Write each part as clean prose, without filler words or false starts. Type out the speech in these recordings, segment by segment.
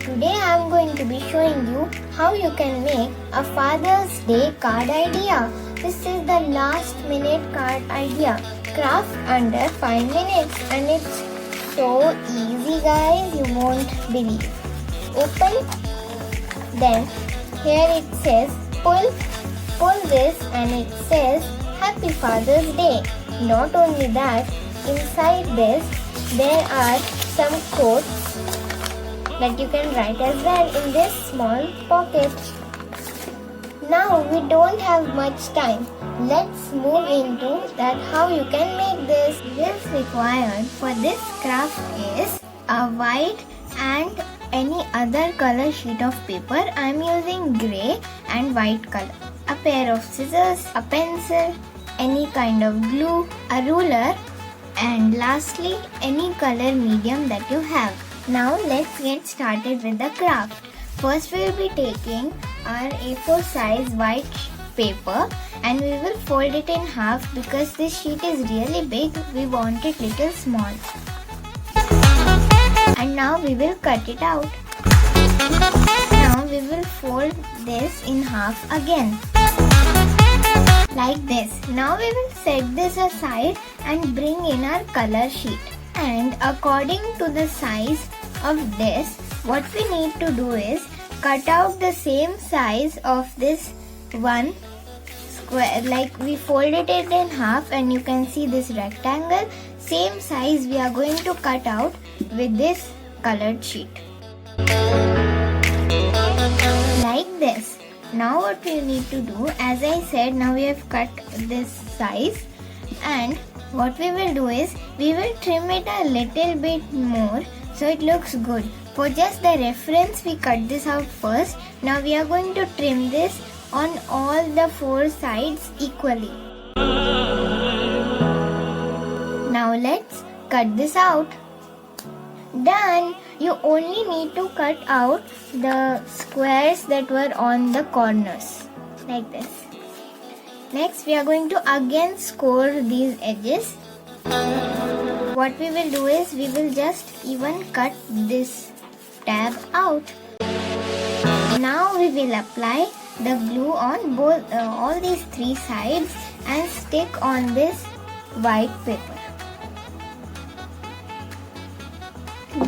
Today I am going to be showing you how you can make a Father's Day card idea. This is the last minute card idea. Craft under 5 minutes and it's so easy guys, you won't believe. Open, then here it says pull this and it says Happy Father's Day. Not only that, inside this there are some quotes that you can write as well in this small pocket. Now we don't have much time. Let's move into that how you can make this. This required for this craft is a white and any other color sheet of paper. I am using grey and white color. A pair of scissors, a pencil, any kind of glue, a ruler, and lastly any color medium that you have. Now let's get started with the craft. First we will be taking our A4 size white paper and we will fold it in half because this sheet is really big. We want it little small. And now we will cut it out. Now we will fold this in half again. Like this. Now we will set this aside and bring in our color sheet. And according to the size of this, what we need to do is cut out the same size of this one square. Like we folded it in half and you can see this rectangle. Same size we are going to cut out with this colored sheet. Like this. Now what we need to do, as I said, now we have cut this size and what we will do is we will trim it a little bit more so it looks good. For just the reference we cut this out first. Now we are going to trim this on all the four sides equally. Now let's cut this out. Done! You only need to cut out the squares that were on the corners. Like this. Next we are going to again score these edges. What we will do is we will just even cut this tab out. Now we will apply the glue on both all these three sides and stick on this white paper.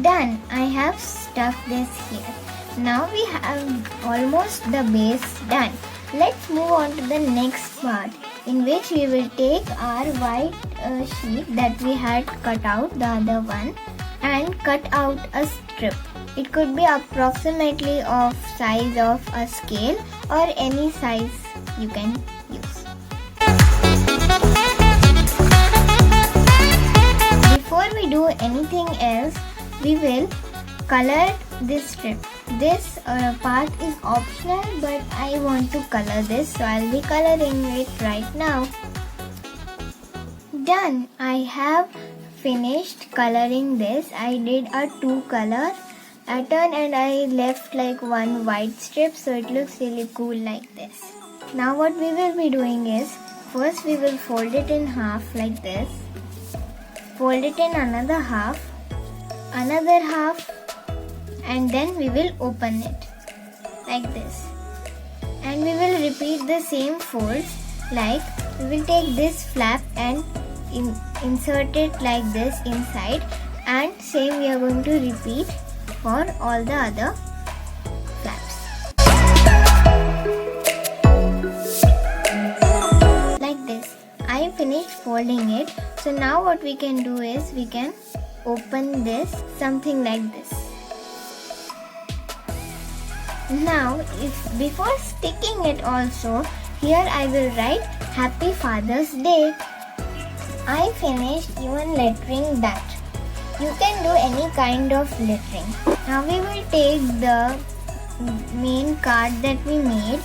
Done. I have stuffed this here. Now we have almost the base done. Let's move on to the next part, in which we will take our white sheet that we had cut out, the other one, and cut out a strip. It could be approximately of size of a scale or any size you can use. Before we do anything else, we will color this strip. This part is optional, but I want to color this, so I'll be coloring it right now. Done! I have finished coloring this. I did a two color pattern and I left like one white strip, so it looks really cool like this. Now what we will be doing is, first we will fold it in half like this. Fold it in another half, and then we will open it like this, and we will repeat the same folds. Like we will take this flap and insert it like this inside, and same we are going to repeat for all the other flaps like this. I finished folding it, so now what we can do is we can open this something like this. Now before sticking it also, here I will write Happy Father's Day. I finished even lettering that. You can do any kind of lettering. Now we will take the main card that we made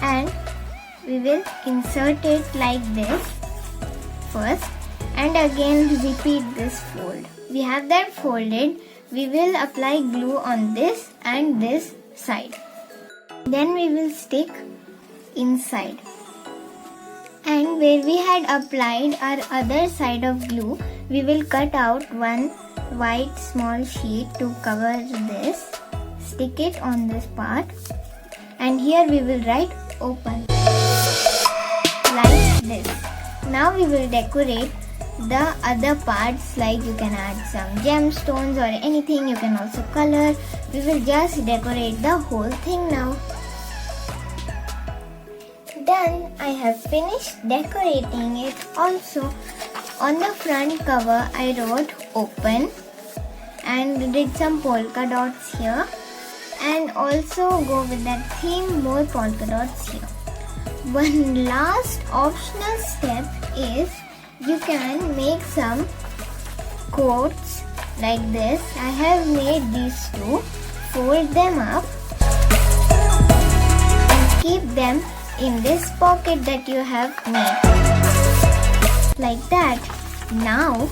and we will insert it like this first and again repeat this fold. We have that folded. We will apply glue on this and this side. Then we will stick inside. And where we had applied our other side of glue, we will cut out one white small sheet to cover this. stick it on this part, and here we will write open like this. Now we will decorate the other parts, like you can add some gemstones or anything, you can also color. We will just decorate the whole thing now. Done. I have finished decorating it. Also, on the front cover I wrote open and did some polka dots here, and also go with that theme, more polka dots here. One last optional step is you can make some quotes like this. I have made these two. Fold them up and keep them in this pocket that you have made. Like that. Now,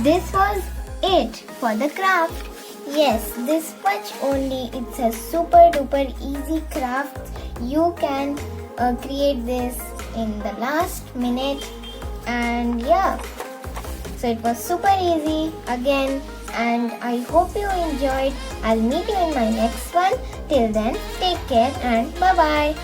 this was it for the craft. Yes, this much only. It's a super duper easy craft. You can create this in the last minute, and yeah, so it was super easy again, and I hope you enjoyed. I'll meet you in my next one. Till then, take care and bye bye.